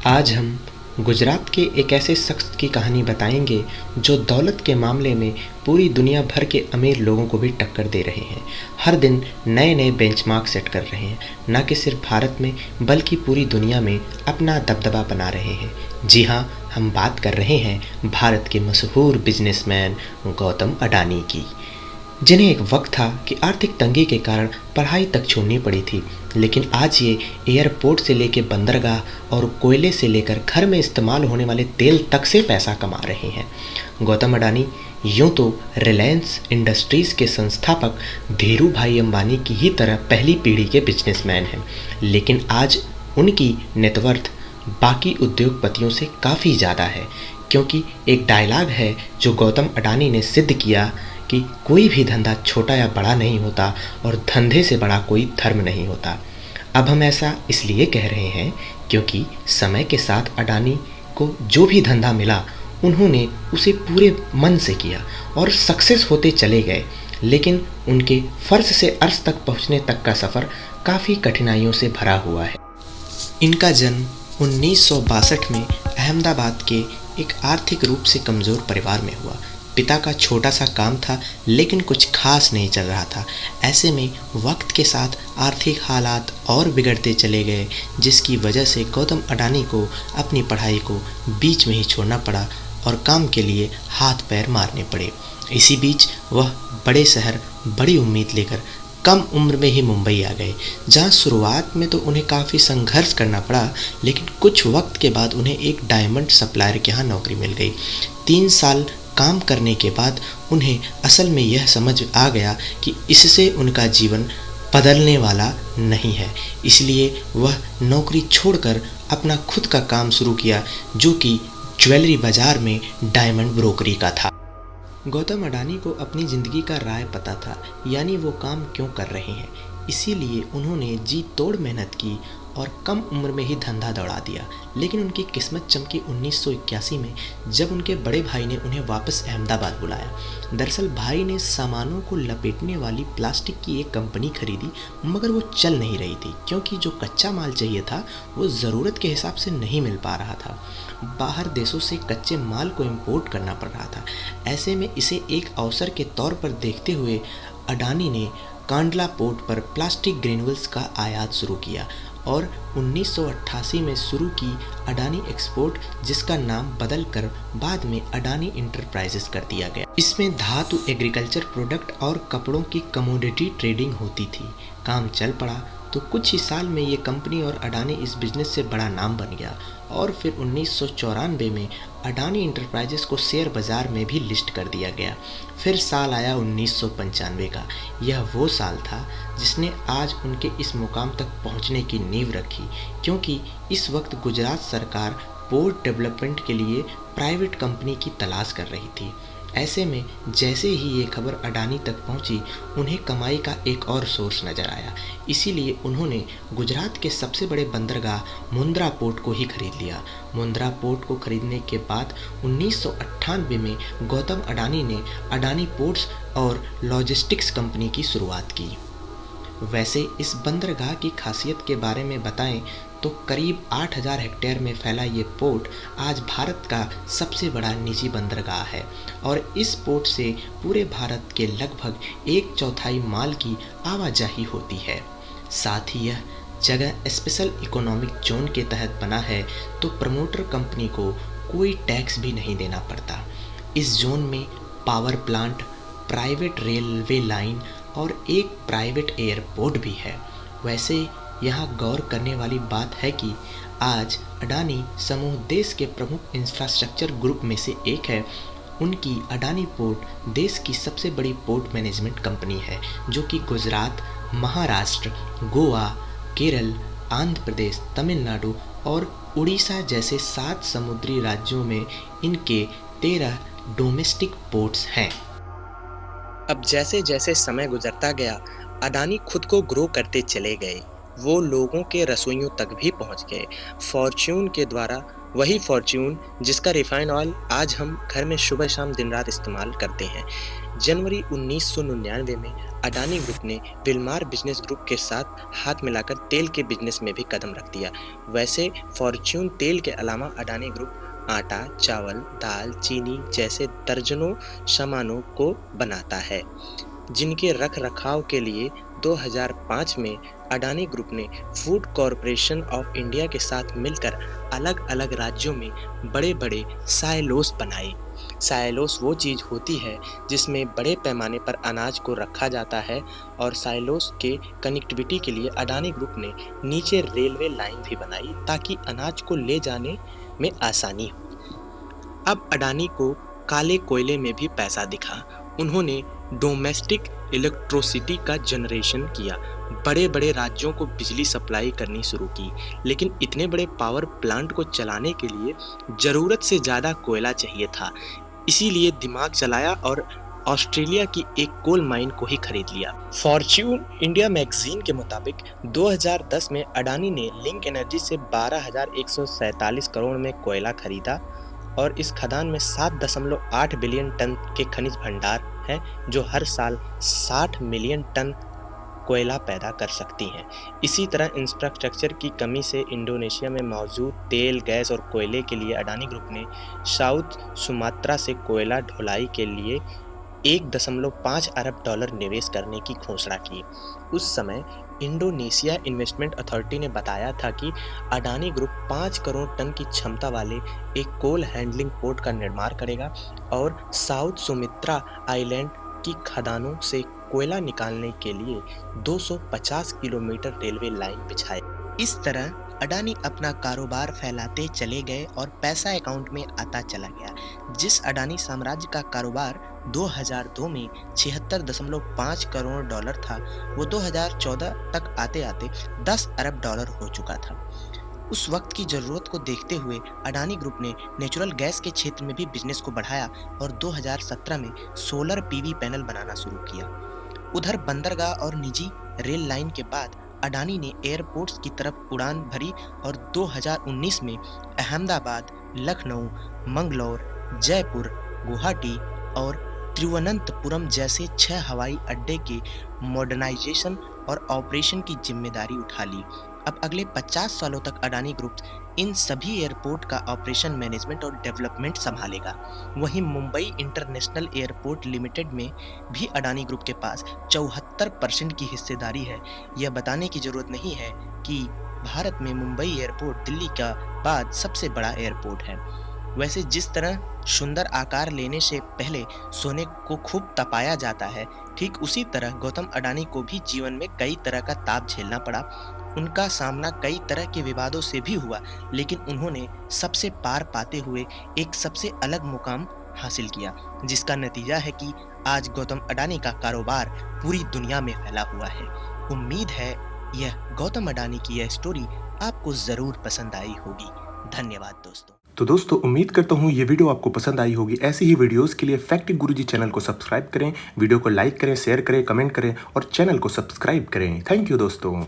आज हम गुजरात के एक ऐसे शख्स की कहानी बताएंगे जो दौलत के मामले में पूरी दुनिया भर के अमीर लोगों को भी टक्कर दे रहे हैं। हर दिन नए नए बेंचमार्क सेट कर रहे हैं, न कि सिर्फ भारत में बल्कि पूरी दुनिया में अपना दबदबा बना रहे हैं। जी हाँ, हम बात कर रहे हैं भारत के मशहूर बिजनेसमैन गौतम अडानी की, जिन्हें एक वक्त था कि आर्थिक तंगी के कारण पढ़ाई तक छोड़नी पड़ी थी, लेकिन आज ये एयरपोर्ट से लेकर बंदरगाह और कोयले से लेकर घर में इस्तेमाल होने वाले तेल तक से पैसा कमा रहे हैं। गौतम अडानी यूँ तो रिलायंस इंडस्ट्रीज़ के संस्थापक धीरू भाई अंबानी की ही तरह पहली पीढ़ी के बिजनेसमैन हैं, लेकिन आज उनकी नेटवर्थ बाकी उद्योगपतियों से काफ़ी ज़्यादा है, क्योंकि एक डायलॉग है जो गौतम अडानी ने सिद्ध किया कि कोई भी धंधा छोटा या बड़ा नहीं होता और धंधे से बड़ा कोई धर्म नहीं होता। अब हम ऐसा इसलिए कह रहे हैं क्योंकि समय के साथ अडानी को जो भी धंधा मिला उन्होंने उसे पूरे मन से किया और सक्सेस होते चले गए, लेकिन उनके फर्ज से अर्श तक पहुंचने तक का सफ़र काफ़ी कठिनाइयों से भरा हुआ है। इनका जन्म 1962 में अहमदाबाद के एक आर्थिक रूप से कमज़ोर परिवार में हुआ। पिता का छोटा सा काम था, लेकिन कुछ खास नहीं चल रहा था। ऐसे में वक्त के साथ आर्थिक हालात और बिगड़ते चले गए, जिसकी वजह से गौतम अडानी को अपनी पढ़ाई को बीच में ही छोड़ना पड़ा और काम के लिए हाथ पैर मारने पड़े। इसी बीच वह बड़े शहर बड़ी उम्मीद लेकर कम उम्र में ही मुंबई आ गए, जहां शुरुआत में तो उन्हें काफ़ी संघर्ष करना पड़ा, लेकिन कुछ वक्त के बाद उन्हें एक डायमंड सप्लायर के यहाँ नौकरी मिल गई। 3 साल काम करने के बाद उन्हें असल में यह समझ आ गया कि इससे उनका जीवन बदलने वाला नहीं है, इसलिए वह नौकरी छोड़कर अपना खुद का काम शुरू किया, जो कि ज्वेलरी बाज़ार में डायमंड ब्रोकरी का था। गौतम अडानी को अपनी ज़िंदगी का राय पता था, यानी वो काम क्यों कर रहे हैं, इसीलिए उन्होंने जी तोड़ मेहनत की और कम उम्र में ही धंधा दौड़ा दिया। लेकिन उनकी किस्मत चमकी 1981 में, जब उनके बड़े भाई ने उन्हें वापस अहमदाबाद बुलाया। दरअसल भाई ने सामानों को लपेटने वाली प्लास्टिक की एक कंपनी खरीदी, मगर वो चल नहीं रही थी, क्योंकि जो कच्चा माल चाहिए था वो ज़रूरत के हिसाब से नहीं मिल पा रहा था। बाहर देशों से कच्चे माल को इम्पोर्ट करना पड़ रहा था। ऐसे में इसे एक अवसर के तौर पर देखते हुए अडानी ने कांडला पोर्ट पर प्लास्टिक ग्रेन्युल्स का आयात शुरू किया और 1988 में शुरू की अडानी एक्सपोर्ट, जिसका नाम बदलकर बाद में अडानी इंटरप्राइजेस कर दिया गया। इसमें धातु, एग्रीकल्चर प्रोडक्ट और कपड़ों की कमोडिटी ट्रेडिंग होती थी। काम चल पड़ा तो कुछ ही साल में ये कंपनी और अडानी इस बिज़नेस से बड़ा नाम बन गया और फिर 1994 में अडानी इंटरप्राइजेस को शेयर बाज़ार में भी लिस्ट कर दिया गया। फिर साल आया 1995 का। यह वो साल था जिसने आज उनके इस मुकाम तक पहुंचने की नींव रखी, क्योंकि इस वक्त गुजरात सरकार पोर्ट डेवलपमेंट के लिए प्राइवेट कंपनी की तलाश कर रही थी। ऐसे में जैसे ही ये खबर अडानी तक पहुंची, उन्हें कमाई का एक और सोर्स नज़र आया। इसीलिए उन्होंने गुजरात के सबसे बड़े बंदरगाह मुंद्रा पोर्ट को ही खरीद लिया। मुंद्रा पोर्ट को खरीदने के बाद 1998 में गौतम अडानी ने अडानी पोर्ट्स और लॉजिस्टिक्स कंपनी की शुरुआत की। वैसे इस बंदरगाह की खासियत के बारे में बताएं तो करीब 8000 हेक्टेयर में फैला ये पोर्ट आज भारत का सबसे बड़ा निजी बंदरगाह है और इस पोर्ट से पूरे भारत के लगभग 1/4 माल की आवाजाही होती है। साथ ही यह जगह स्पेशल इकोनॉमिक जोन के तहत बना है, तो प्रमोटर कंपनी को कोई टैक्स भी नहीं देना पड़ता। इस जोन में power plant, private railway line और एक प्राइवेट एयरपोर्ट भी है। वैसे यहाँ गौर करने वाली बात है कि आज अडानी समूह देश के प्रमुख इंफ्रास्ट्रक्चर ग्रुप में से एक है। उनकी अडानी पोर्ट देश की सबसे बड़ी पोर्ट मैनेजमेंट कंपनी है, जो कि गुजरात, महाराष्ट्र, गोवा, केरल, आंध्र प्रदेश, तमिलनाडु और उड़ीसा जैसे 7 समुद्री राज्यों में इनके 13 डोमेस्टिक पोर्ट्स हैं। अब जैसे जैसे समय गुजरता गया, अडानी खुद को ग्रो करते चले गए। वो लोगों के रसोइयों तक भी पहुंच गए। फॉर्च्यून के द्वारा, वही फॉर्च्यून जिसका रिफाइंड ऑयल आज हम घर में सुबह शाम दिन रात इस्तेमाल करते हैं। जनवरी 1999 में अडानी ग्रुप ने विल्मार बिजनेस ग्रुप के साथ हाथ मिलाकर तेल के बिजनेस में भी कदम रख दिया। वैसे फॉर्च्यून तेल के अलावा अडानी ग्रुप आटा, चावल, दाल, चीनी जैसे दर्जनों सामानों को बनाता है, जिनके रख-रखाव के लिए 2005 में अडानी ग्रुप ने फूड कॉर्पोरेशन ऑफ इंडिया के साथ मिलकर अलग-अलग राज्यों में बड़े-बड़े साइलोस बनाए। साइलोस वो चीज़ होती है जिसमें बड़े पैमाने पर अनाज को रखा जाता है और साइलोस के कनेक्टिविटी के लिए अडानी ग्रुप ने नीचे रेलवे लाइन भी बनाई ताकि अनाज को ले जाने में आसानी हो। अब अडानी को काले कोयले में भी पैसा दिखा। उन्होंने डोमेस्टिक इलेक्ट्रिसिटी का जनरेशन किया, बड़े-बड़े राज्यों को बिजली सप्लाई करनी शुरू की, लेकिन इतने बड़े पावर प्लांट को चलाने के लिए ज़रूरत से ज़्यादा कोयला चाहिए था। इसीलिए दिमाग चलाया और ऑस्ट्रेलिया की एक कोल माइन को ही खरीद लिया। फॉर्च्यून इंडिया मैगजीन के मुताबिक 2010 में अडानी ने लिंक एनर्जी से 12,147 करोड़ में कोयला खरीदा और इस खदान में 7.8 बिलियन टन के खनिज भंडार हैं, जो हर साल 60 मिलियन टन कोयला पैदा कर सकती हैं। इसी तरह इंफ्रास्ट्रक्चर की कमी से इंडोनेशिया में मौजूद तेल, गैस और कोयले के लिए अडानी ग्रुप ने साउथ सुमात्रा से कोयला ढुलाई के लिए 1.5 अरब डॉलर निवेश करने की घोषणा की। उस समय इंडोनेशिया इन्वेस्टमेंट अथॉरिटी ने बताया था कि अडानी ग्रुप 5 करोड़ टन की क्षमता वाले एक कोल हैंडलिंग पोर्ट का निर्माण करेगा और साउथ सुमित्रा आइलैंड की खदानों से कोयला निकालने के लिए 250 किलोमीटर रेलवे लाइन बिछाए। इस तरह अडानी अपना कारोबार फैलाते चले गए और पैसा अकाउंट में आता चला गया। जिस अडानी साम्राज्य का कारोबार 2002 में 76.5 करोड़ डॉलर था, वो 2014 तक आते-आते 10 अरब डॉलर हो चुका था। उस वक्त की ज़रूरत को देखते हुए अडानी ग्रुप ने नेचुरल गैस के क्षेत्र में भी बिजनेस को बढ़ाया और 2017 में सोलर पीवी पैनल बनाना शुरू किया। उधर बंदरगाह और निजी रेल लाइन के बाद अडानी ने एयरपोर्ट्स की तरफ उड़ान भरी और 2019 में अहमदाबाद, लखनऊ, मंगलौर, जयपुर, गुवाहाटी और तिरुवनंतपुरम जैसे 6 हवाई अड्डे के मॉडर्नाइजेशन और ऑपरेशन की जिम्मेदारी उठा ली। अब अगले 50 सालों तक अडानी ग्रुप इन सभी एयरपोर्ट का ऑपरेशन, मैनेजमेंट और डेवलपमेंट संभालेगा। वहीं मुंबई इंटरनेशनल एयरपोर्ट लिमिटेड में भी अडानी ग्रुप के पास 74% की हिस्सेदारी है। यह बताने की जरूरत नहीं है कि भारत में मुंबई एयरपोर्ट दिल्ली का बाद सबसे बड़ा एयरपोर्ट है। वैसे जिस तरह सुंदर आकार लेने से पहले सोने को खूब तपाया जाता है, ठीक उसी तरह गौतम अडानी को भी जीवन में कई तरह का ताप झेलना पड़ा। उनका सामना कई तरह के विवादों से भी हुआ, लेकिन उन्होंने सबसे पार पाते हुए एक सबसे अलग मुकाम हासिल किया, जिसका नतीजा है कि आज गौतम अडानी का कारोबार पूरी दुनिया में फैला हुआ है। उम्मीद है यह गौतम अडानी की यह स्टोरी आपको ज़रूर पसंद आई होगी। धन्यवाद दोस्तों। तो दोस्तों उम्मीद करता हूँ ये वीडियो आपको पसंद आई होगी। ऐसी ही वीडियोस के लिए फैक्ट गुरुजी चैनल को सब्सक्राइब करें, वीडियो को लाइक करें, शेयर करें, कमेंट करें और चैनल को सब्सक्राइब करें। थैंक यू दोस्तों।